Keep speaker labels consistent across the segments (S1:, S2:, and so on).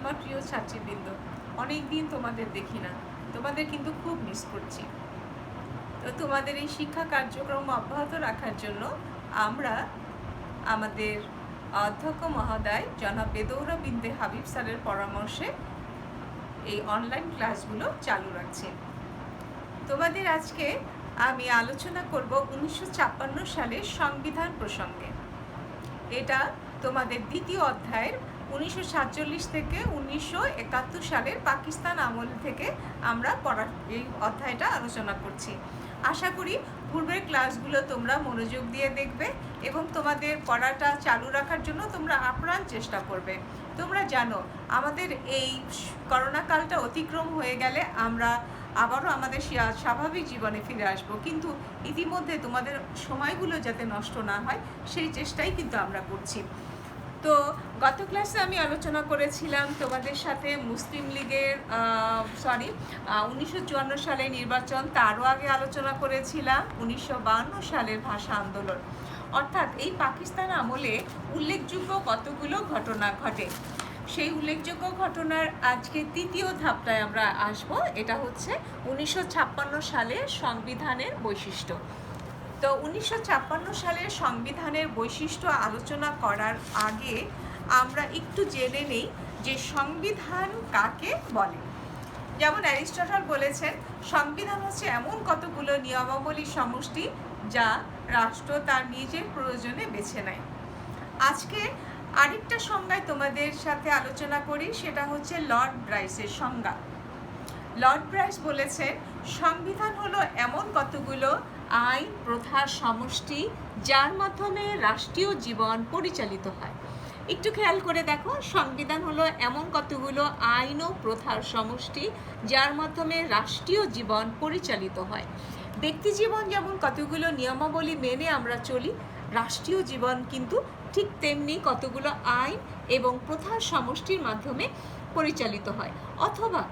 S1: আমার প্রিয় ছাত্রীবৃন্দ, অনেক দিন তোমাদের দেখি না, তোমাদের কিন্তু খুব মিস করছি। তো তোমাদের এই শিক্ষা কার্যক্রম অব্যাহত রাখার জন্য আমরা আমাদের অধ্যক্ষ মহোদয় জনাব বেদৌরা বিনতে হাবিব স্যারের পরামর্শে এই অনলাইন ক্লাসগুলো চালু রাখছি। তোমাদের আজকে আমি আলোচনা করব 1956 সালের সংবিধান প্রসঙ্গে। এটা তোমাদের দ্বিতীয় অধ্যায়ের 1947 থেকে 1971 সালের পাকিস্তান আমল থেকে আমরা এই অধ্যায়টা আলোচনা করছি। আশা করি পূর্বের ক্লাসগুলো তোমরা মনোযোগ দিয়ে দেখবে এবং তোমাদের পড়াটা চালু রাখার জন্য তোমরা আপ্রাণ চেষ্টা করবে। তোমরা জানো আমাদের এই করোনা কালটা অতিক্রম হয়ে গেলে আমরা আবারও আমাদের স্বাভাবিক জীবনে ফিরে আসব, কিন্তু ইতিমধ্যে তোমাদের সময়গুলো যাতে নষ্ট না হয় সেই চেষ্টাই কিন্তু আমরা করছি। তো গত ক্লাসে আমি আলোচনা করেছিলাম তোমাদের সাথে মুসলিম লীগের 1954 সালের নির্বাচন, তারও আগে আলোচনা করেছিলাম 1952 সালের ভাষা আন্দোলন। অর্থাৎ এই পাকিস্তান আমলে উল্লেখযোগ্য কতগুলো ঘটনা ঘটে। সেই উল্লেখযোগ্য ঘটনার আজকে তৃতীয় ধাপটায় আমরা আসব। এটা হচ্ছে 1956 সালের সংবিধানের বৈশিষ্ট্য। তো 1956 সালের সংবিধানের বৈশিষ্ট্য আলোচনা করার আগে আমরা একটু জেনে নেই যে সংবিধান কাকে বলে। যেমন অ্যারিস্টটল বলেছেন, সংবিধান হচ্ছে এমন কতগুলো নিয়মাবলীর সমষ্টি যা রাষ্ট্র তার নিজের প্রয়োজনে বেছে নেয়। আজকে আরেকটা সংজ্ঞায় তোমাদের সাথে আলোচনা করি, সেটা হচ্ছে লর্ড ব্রাইসের সংজ্ঞা। লর্ড ব্রাইস বলেছেন, সংবিধান হলো এমন কতগুলো আইন প্রথার সমষ্টি যার মাধ্যমে রাষ্ট্রীয় জীবন পরিচালিত হয়। একটু খেয়াল করে দেখো, সংবিধান হলো এমন কতগুলো আইন ও প্রথার সমষ্টি যার মাধ্যমে রাষ্ট্রীয় জীবন পরিচালিত হয়। ব্যক্তি জীবন যেমন কতগুলো নিয়মাবলী মেনে আমরা চলি, রাষ্ট্রীয় জীবন কিন্তু ঠিক তেমনি কতগুলো আইন এবং প্রথার সমষ্টির মাধ্যমে পরিচালিত হয়। অথবা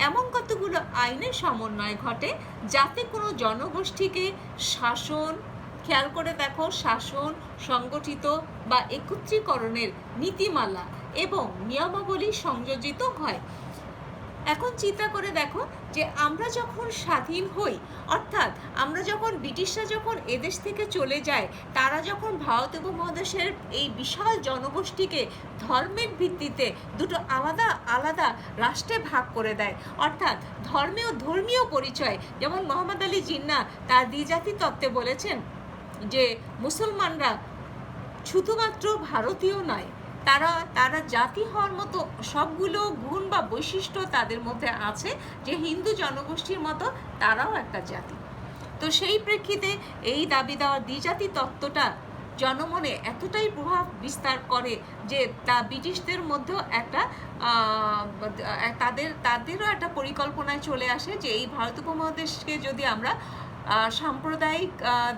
S1: এমন কতগুলো আইনের সমন্বয় ঘটে যাতে কোনো জনগোষ্ঠীকে শাসন, খেয়াল করে দেখো, শাসন, সংগঠিত বা একত্রীকরণের নীতিমালা এবং নিয়মাবলী সংযোজিত হয়। এখন চিন্তা করে দেখো যে আমরা যখন স্বাধীন হই, অর্থাৎ আমরা যখন ব্রিটিশরা যখন এদেশ থেকে চলে যায়, তারা যখন ভারত উপমহাদেশের এই বিশাল জনগোষ্ঠীকে ধর্মের ভিত্তিতে দুটো আলাদা আলাদা রাষ্ট্রে ভাগ করে দেয়, অর্থাৎ ধর্মীয় পরিচয়। যেমন মোহাম্মদ আলী জিন্নাহ তার দ্বিজাতি তত্ত্বে বলেছেন যে মুসলমানরা শুধুমাত্র ভারতীয় নয়, তারা জাতি হওয়ার মতো সবগুলো গুণ বা বৈশিষ্ট্য তাদের মধ্যে আছে, যে হিন্দু জনগোষ্ঠীর মতো তারাও একটা জাতি। তো সেই প্রেক্ষিতে এই দাবি দেওয়ার দ্বিজাতি তত্ত্বটা জনমনে এতটাই প্রভাব বিস্তার করে যে তা ব্রিটিশদের মধ্যেও একটা তাদেরও একটা পরিকল্পনায় চলে আসে যে এই ভারত উপমহাদেশকে যদি আমরা সাম্প্রদায়িক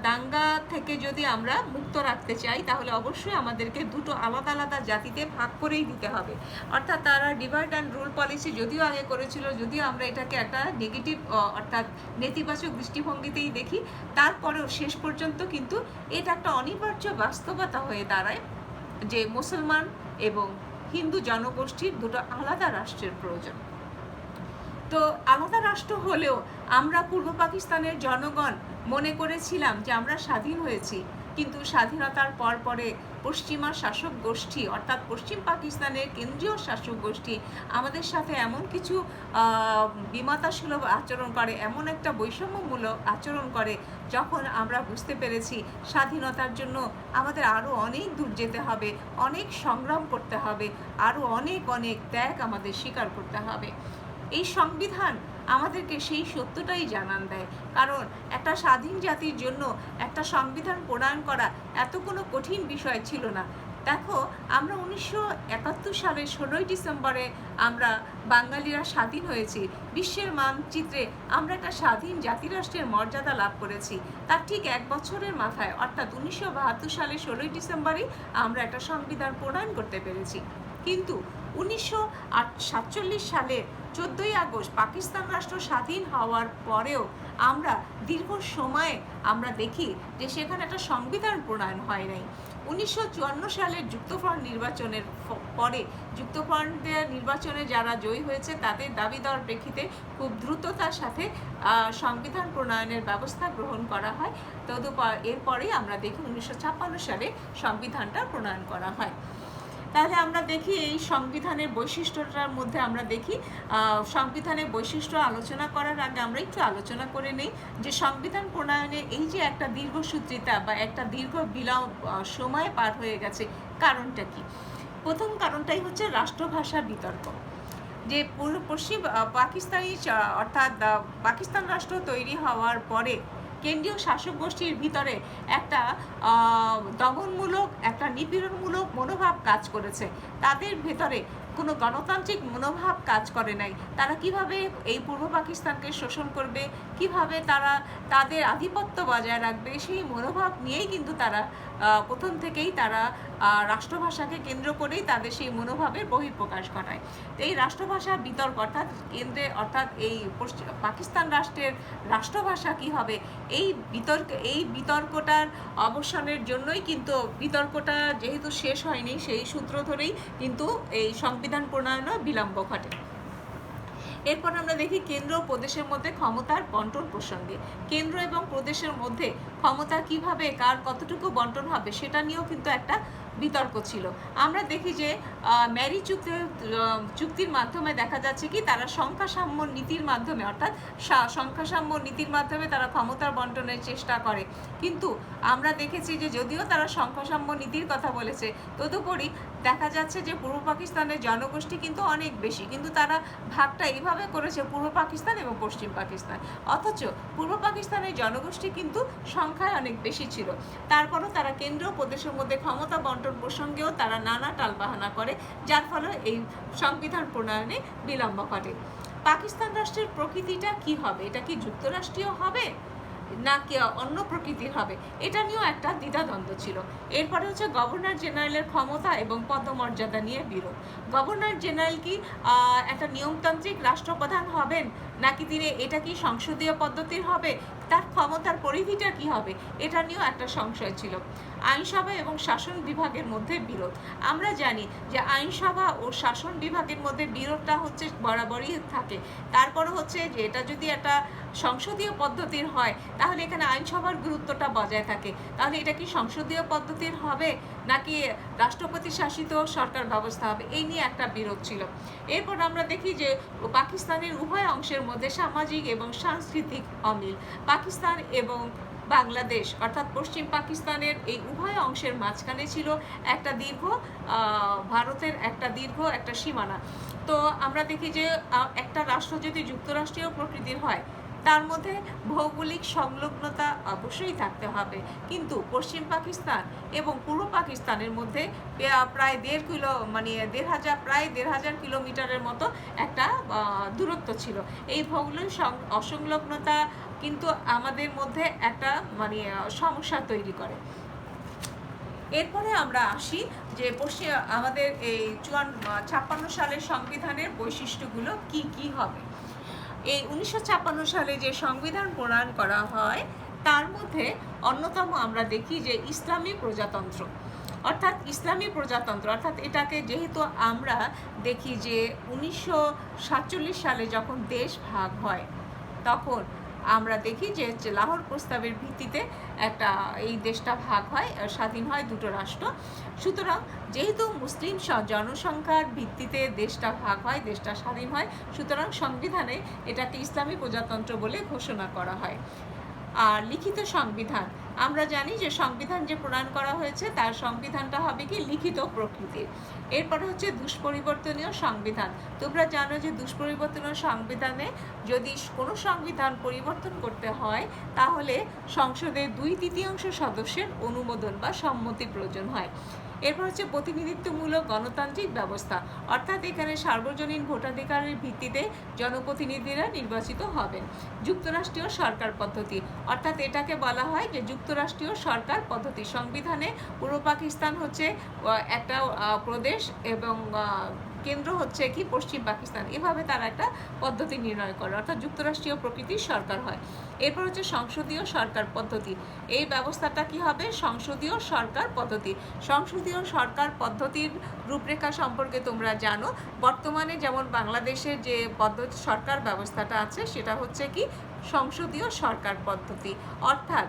S1: দাঙ্গা থেকে যদি আমরা মুক্ত রাখতে চাই, তাহলে অবশ্যই আমাদেরকে দুটো আলাদা আলাদা জাতিতে ভাগ করেই দিতে হবে। অর্থাৎ তারা ডিভাইড অ্যান্ড রুল পলিসি যদিও আগে করেছিল, যদিও আমরা এটাকে একটা নেগেটিভ অর্থাৎ নেতিবাচক দৃষ্টিভঙ্গিতেই দেখি, তারপরেও শেষ পর্যন্ত কিন্তু এটা একটা অনিবার্য বাস্তবতা হয়ে দাঁড়ায় যে মুসলমান এবং হিন্দু জনগোষ্ঠীর দুটো আলাদা রাষ্ট্রের প্রয়োজন। তো আলাদা রাষ্ট্র হলেও আমরা পূর্ব পাকিস্তানের জনগণ মনে করেছিলাম যে আমরা স্বাধীন হয়েছি, কিন্তু স্বাধীনতার পরে পশ্চিমা শাসক গোষ্ঠী অর্থাৎ পশ্চিম পাকিস্তানের কেন্দ্রীয় শাসক গোষ্ঠী আমাদের সাথে এমন কিছু বিমাতাসুলভ আচরণ করে, এমন একটা বৈষম্যমূলক আচরণ করে, যখন আমরা বুঝতে পেরেছি স্বাধীনতার জন্য আমাদের আরও অনেক দূর যেতে হবে, অনেক সংগ্রাম করতে হবে, আরও অনেক ত্যাগ আমাদের স্বীকার করতে হবে। এই সংবিধান আমাদেরকে সেই সত্যটাই জানান দেয়, কারণ একটা স্বাধীন জাতির জন্য একটা সংবিধান প্রণয়ন করা এত কোনো কঠিন বিষয় ছিল না। দেখো, আমরা 1971 সালের 16ই ডিসেম্বরে আমরা বাঙালিরা স্বাধীন হয়েছি, বিশ্বের মানচিত্রে আমরা একটা স্বাধীন জাতিরাষ্ট্রের মর্যাদা লাভ করেছি। তার ঠিক এক বছরের মাথায় অর্থাৎ 1972 সালের 16ই ডিসেম্বরই আমরা একটা সংবিধান প্রণয়ন করতে পেরেছি। কিন্তু 1947 সালে 14ই আগস্ট পাকিস্তান রাষ্ট্র স্বাধীন হওয়ার পরেও আমরা দীর্ঘ সময়ে আমরা দেখি যে সেখানে একটা সংবিধান প্রণয়ন হয় নাই। 1954 সালের যুক্তফ্রন্ট নির্বাচনের পরে যুক্তফ্রন্টের নির্বাচনে যারা জয়ী হয়েছে তাদের দাবি দেওয়ার প্রেক্ষিতে খুব দ্রুততার সাথে সংবিধান প্রণয়নের ব্যবস্থা গ্রহণ করা হয়। এরপরেই আমরা দেখি 1956 সালে সংবিধানটা প্রণয়ন করা হয়। তাহলে আমরা দেখি এই সংবিধানের বৈশিষ্ট্যটার মধ্যে আমরা দেখি সংবিধানের বৈশিষ্ট্য আলোচনা করার আগে আমরা একটু আলোচনা করে নেই যে সংবিধান প্রণয়নে এই যে একটা দীর্ঘসূত্রিতা বা একটা দীর্ঘ সময় পার হয়ে গেছে, কারণটা কি? প্রথম কারণটাই হচ্ছে রাষ্ট্রভাষা বিতর্ক। যে পশ্চিম পাকিস্তানি অর্থাৎ পাকিস্তান রাষ্ট্র তৈরি হওয়ার পরে কেন্দ্রীয় শাসক গোষ্ঠীর ভিতরে একটা দমনমূলক, একটা নিপীড়নমূলক মনোভাব কাজ করেছে। তাদের ভেতরে কোনো গণতান্ত্রিক মনোভাব কাজ করে নাই। তারা কিভাবে এই পূর্ব পাকিস্তানকে শোষণ করবে, কিভাবে তারা তাদের আধিপত্য বজায় রাখবে, সেই মনোভাব নিয়েই কিন্তু তারা প্রথম থেকেই তারা রাষ্ট্রভাষাকে কেন্দ্র করেই তাদের সেই মনোভাবের বহিঃপ্রকাশ ঘটায়। তো এই রাষ্ট্রভাষার বিতর্ক অর্থাৎ এই পাকিস্তান রাষ্ট্রের রাষ্ট্রভাষা কি হবে, এই বিতর্কটার অবসানের জন্যই কিন্তু বিতর্কটা যেহেতু শেষ হয়নি সেই সূত্র ধরেই কিন্তু এই সংবিধান প্রণয়নে বিলম্ব ঘটে। এরপর আমরা দেখি কেন্দ্র ও প্রদেশের মধ্যে ক্ষমতার বন্টন প্রসঙ্গে। কেন্দ্র এবং প্রদেশের মধ্যে ক্ষমতা কিভাবে কার কতটুকু বন্টন হবে সেটা নিয়েও কিন্তু একটা বিতর্ক ছিল। আমরা দেখি যে ম্যারি চুক্তির মাধ্যমে দেখা যাচ্ছে কি তারা সংখ্যাসাম্য নীতির মাধ্যমে অর্থাৎ সংখ্যাসাম্য নীতির মাধ্যমে তারা ক্ষমতার বন্টনের চেষ্টা করে। কিন্তু আমরা দেখেছি যে যদিও তারা সংখ্যাসাম্য নীতির কথা বলেছে, তদুপরি দেখা যাচ্ছে যে পূর্ব পাকিস্তানের জনগোষ্ঠী কিন্তু অনেক বেশি, কিন্তু তারা ভাগটা এইভাবে করেছে পূর্ব পাকিস্তান এবং পশ্চিম পাকিস্তান, অথচ পূর্ব পাকিস্তানের জনগোষ্ঠী কিন্তু সংখ্যায় অনেক বেশি ছিল। তারপরও তারা কেন্দ্র ও প্রদেশের মধ্যে ক্ষমতা বন্টন প্রসঙ্গেও তারা নানা টালবাহানা করে, যার ফলে এই সংবিধান প্রণয়নে বিলম্ব ঘটে। পাকিস্তান রাষ্ট্রের প্রকৃতিটা কি হবে? এটা কি যুক্তরাষ্ট্রীয় হবে না কি অন্য প্রকৃতির হবে, এটা নিয়েও একটা দ্বিধাদ্বন্দ্ব ছিল। এরপরে হচ্ছে গভর্নর জেনারেলের ক্ষমতা এবং পদমর্যাদা নিয়ে বিরোধ। গভর্নর জেনারেল কি একটা নিয়মতান্ত্রিক রাষ্ট্রপ্রধান হবেন, নাকি এটা কি সংসদীয় পদ্ধতির হবে, তার ক্ষমতার পরিধিটা কি হবে, এটা নিয়েও একটা সংশয় ছিল। আইনসভা এবং শাসন বিভাগের মধ্যে বিরোধ। আমরা জানি যে আইনসভা ও শাসন বিভাগের মধ্যে বিরোধটা হচ্ছে বরাবরই থাকে। তারপরে হচ্ছে যে এটা যদি একটা সংসদীয় পদ্ধতির হয় তাহলে এখানে আইনসভার গুরুত্বটা বজায় থাকে। তাহলে এটা কি সংসদীয় পদ্ধতির হবে নাকি রাষ্ট্রপতি শাসিত সরকার ব্যবস্থা হবে, এই নিয়ে একটা বিরোধ ছিল। এরপর আমরা দেখি যে পাকিস্তানের উভয় অংশের মধ্যে সামাজিক এবং সাংস্কৃতিক অমিল। পাকিস্তান এবং বাংলাদেশ অর্থাৎ পশ্চিম পাকিস্তানের এই উভয় অংশের মাঝখানে ছিল একটা ভারতের একটা সীমানা। তো আমরা দেখি যে একটা রাষ্ট্র যদি যুক্তরাষ্ট্রীয় প্রকৃতির হয় তার মধ্যে ভৌগোলিক সংলগ্নতা অবশ্যই থাকতে হবে, কিন্তু পশ্চিম পাকিস্তান এবং পূর্ব পাকিস্তানের মধ্যে প্রায় দেড় হাজার কিলোমিটারের মতো একটা দূরত্ব ছিল। এই ভৌগোলিক অসংলগ্নতা কিন্তু আমাদের মধ্যে একটা সমস্যা তৈরি করে। এরপরে আমরা আসি যে আমাদের এই 56 সালের সংবিধানের বৈশিষ্ট্যগুলো কি কি হবে। এই 1956 সালে যে সংবিধান প্রণয়ন করা হয় তার মধ্যে অন্যতম আমরা দেখি যে ইসলামী প্রজাতন্ত্র অর্থাৎ এটাকে যেহেতু আমরা দেখি যে 1947 সালে যখন দেশ ভাগ হয় তখন আমরা দেখি যে লাহোর প্রস্তাবের ভিত্তিতে এই দেশটা ভাগ হয়, স্বাধীন হয় দুটো রাষ্ট্র। সুতরাং যেহেতু মুসলিম জনসংখ্যার ভিত্তিতে দেশটা ভাগ হয়, দেশটা স্বাধীন হয়, সুতরাং সংবিধানে এটাকে ইসলামী প্রজাতন্ত্র বলে ঘোষণা করা হয়। আর লিখিত সংবিধান, আমরা জানি যে সংবিধান যে প্রণয়ন করা হয়েছে তার সংবিধানটা হবে কি লিখিত প্রকৃতির। এরপরে হচ্ছে দুষ্পরিবর্তনীয় সংবিধান। তোমরা জানো যে দুষ্পরিবর্তনীয় সংবিধানে যদি কোনো সংবিধান পরিবর্তন করতে হয় তাহলে সংসদের 2/3 সদস্যের অনুমোদন বা সম্মতির প্রয়োজন হয়। এরপর হচ্ছে প্রতিনিধিত্বমূলক গণতান্ত্রিক ব্যবস্থা, অর্থাৎ এখানে সার্বজনীন ভোটাধিকারের ভিত্তিতে জনপ্রতিনিধিরা নির্বাচিত হবেন। যুক্তরাষ্ট্রীয় সরকার পদ্ধতি, অর্থাৎ এটাকে বলা হয় যে যুক্তরাষ্ট্রীয় সরকার পদ্ধতি। সংবিধানে পূর্ব পাকিস্তান হচ্ছে একটা প্রদেশ এবং কেন্দ্র হচ্ছে কি পশ্চিম পাকিস্তান, এভাবে তারা একটা পদ্ধতি নির্ণয় করে, অর্থাৎ যুক্তরাষ্ট্রীয় প্রকৃতির সরকার হয়। এরপর হচ্ছে সংসদীয় সরকার পদ্ধতি। এই ব্যবস্থাটা কি হবে? সংসদীয় সরকার পদ্ধতি। সংসদীয় সরকার পদ্ধতির রূপরেখা সম্পর্কে তোমরা জানো। বর্তমানে যেমন বাংলাদেশের যে পদ্ধতি সরকার ব্যবস্থাটা আছে সেটা হচ্ছে কি সংসদীয় সরকার পদ্ধতি, অর্থাৎ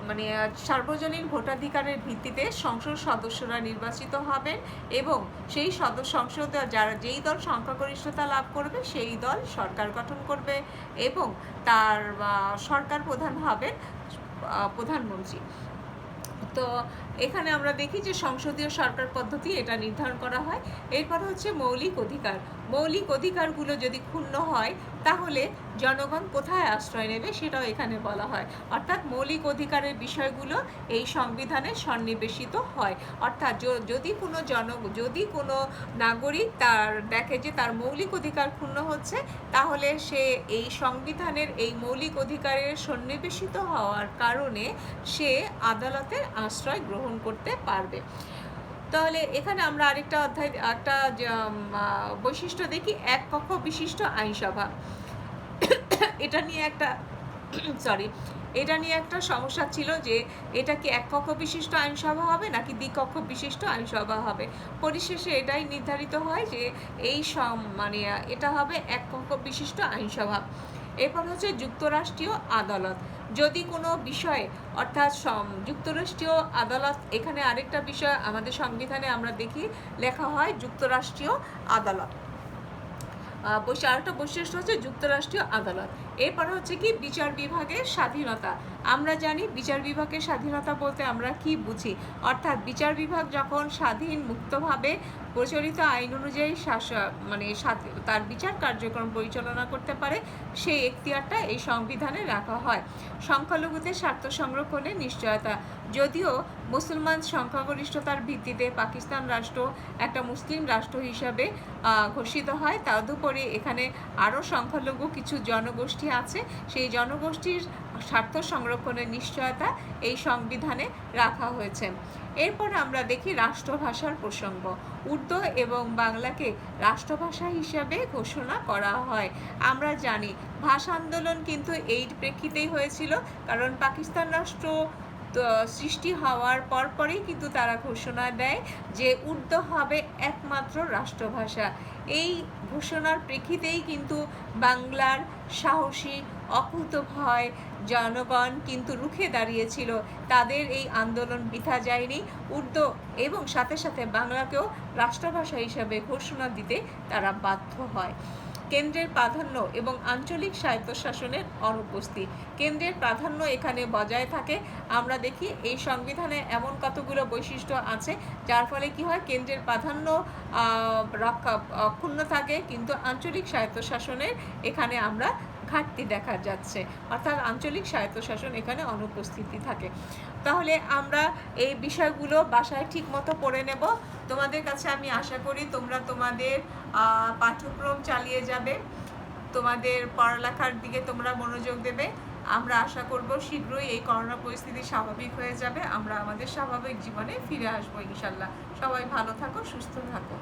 S1: মানে সার্বজনীন ভোটাধিকারের ভিত্তিতে সংসদ সদস্যরা নির্বাচিত হবেন এবং সেই সংসদে যারা যেই দল সংখ্যাগরিষ্ঠতা লাভ করবে সেই দল সরকার গঠন করবে এবং তার সরকার প্রধান হবেন প্রধানমন্ত্রী। তো এখানে আমরা দেখি যে সংসদীয় সরকার পদ্ধতি এটা নির্ধারণ করা হয়। এরপর হচ্ছে মৌলিক অধিকার। মৌলিক অধিকারগুলো যদি ক্ষুণ্ণ হয় তাহলে জনগণ কোথায় আশ্রয় নেবে সেটাও এখানে বলা হয়, অর্থাৎ মৌলিক অধিকারের বিষয়গুলো এই সংবিধানে সন্নিবেশিত হয়। অর্থাৎ যদি কোনো নাগরিক তার দেখে যে তার মৌলিক অধিকার ক্ষুণ্ণ হচ্ছে তাহলে সে এই সংবিধানের এই মৌলিক অধিকারের সন্নিবেশিত হওয়ার কারণে সে আদালতের আশ্রয় গ্রহণ করতে পারবে। তাহলে এখানে আমরা আরেকটা একটা বৈশিষ্ট্য দেখি, এক কক্ষ বিশিষ্ট আইনসভা। এটা নিয়ে একটা সমস্যা ছিল যে এটা কি এক কক্ষ বিশিষ্ট আইনসভা হবে নাকি দ্বিকক্ষ বিশিষ্ট আইনসভা হবে। পরিশেষে এটাই নির্ধারিত হয় যে এটা হবে এক কক্ষ বিশিষ্ট আইনসভা। এরপর হচ্ছে যুক্তরাষ্ট্রীয় আদালত। যদি কোনো বিষয়ে অর্থাৎ যুক্তরাষ্ট্রীয় আদালত, এখানে আরেকটা বিষয় আমাদের সংবিধানে আমরা দেখি লেখা হয় যুক্তরাষ্ট্রীয় আদালত। আরেকটা বৈশিষ্ট্য হচ্ছে যুক্তরাষ্ট্রীয় আদালত। এরপরে হচ্ছে কি বিচার বিভাগের স্বাধীনতা। আমরা জানি বিচার বিভাগের স্বাধীনতা বলতে আমরা কি বুঝি, অর্থাৎ বিচার বিভাগ যখন স্বাধীন মুক্তভাবে প্রচলিত আইন অনুযায়ী তার বিচার কার্যক্রম পরিচালনা করতে পারে সেই এখতিয়ারটা এই সংবিধানে রাখা হয়। সংখ্যালঘুদের স্বার্থ সংরক্ষণের নিশ্চয়তা। যদিও মুসলমান সংখ্যাগরিষ্ঠতার ভিত্তিতে পাকিস্তান রাষ্ট্র একটা মুসলিম রাষ্ট্র হিসাবে ঘোষিত হয়, তদুপরি এখানে আরও সংখ্যালঘু কিছু জনগোষ্ঠী আছে, সেই জনগোষ্ঠীর স্বার্থ সংরক্ষণের নিশ্চয়তা এই সংবিধানে রাখা হয়েছে। এরপর আমরা দেখি রাষ্ট্রভাষার প্রসঙ্গ। উর্দু এবং বাংলাকে রাষ্ট্রভাষা হিসাবে ঘোষণা করা হয়। আমরা জানি ভাষা আন্দোলন কিন্তু এই প্রেক্ষিতেই হয়েছিল, কারণ পাকিস্তান রাষ্ট্র সৃষ্টি হওয়ার পরপরই কিন্তু তারা ঘোষণা দেয় যে উর্দু হবে একমাত্র রাষ্ট্রভাষা। এই ঘোষণার প্রেক্ষিতেই কিন্তু বাংলার সাহসী অকুতোভয় জনগণ কিন্তু রুখে দাঁড়িয়েছিল, তাদের এই আন্দোলন বৃথা যায়নি। উর্দু এবং সাথে সাথে বাংলাকেও রাষ্ট্রভাষা হিসাবে ঘোষণা দিতে তারা বাধ্য হয়। কেন্দ্রের প্রাধান্য এবং আঞ্চলিক স্বায়ত্তশাসনের অনুপস্থিতি। কেন্দ্রের প্রাধান্য এখানে বজায় থাকে। আমরা দেখি এই সংবিধানে এমন কতগুলো বৈশিষ্ট্য আছে যার ফলে কি হয়, কেন্দ্রের প্রাধান্য অক্ষুণ্ণ থাকে কিন্তু আঞ্চলিক স্বায়ত্তশাসনের এখানে আমরা ঘাটতি দেখা যাচ্ছে, অর্থাৎ আঞ্চলিক স্বায়ত্তশাসন এখানে অনুপস্থিতি থাকে। তাহলে আমরা এই বিষয়গুলো বাসায় ঠিক মতো পড়ে নেব। তোমাদের কাছে আমি আশা করি তোমরা তোমাদের পাঠ্যক্রম চালিয়ে যাবে, তোমাদের পড়ালেখার দিকে তোমরা মনোযোগ দেবে। আমরা আশা করব শীঘ্রই এই করোনা পরিস্থিতি স্বাভাবিক হয়ে যাবে, আমরা আমাদের স্বাভাবিক জীবনে ফিরে আসবো ইনশাল্লাহ। সবাই ভালো থাকো, সুস্থ থাকো।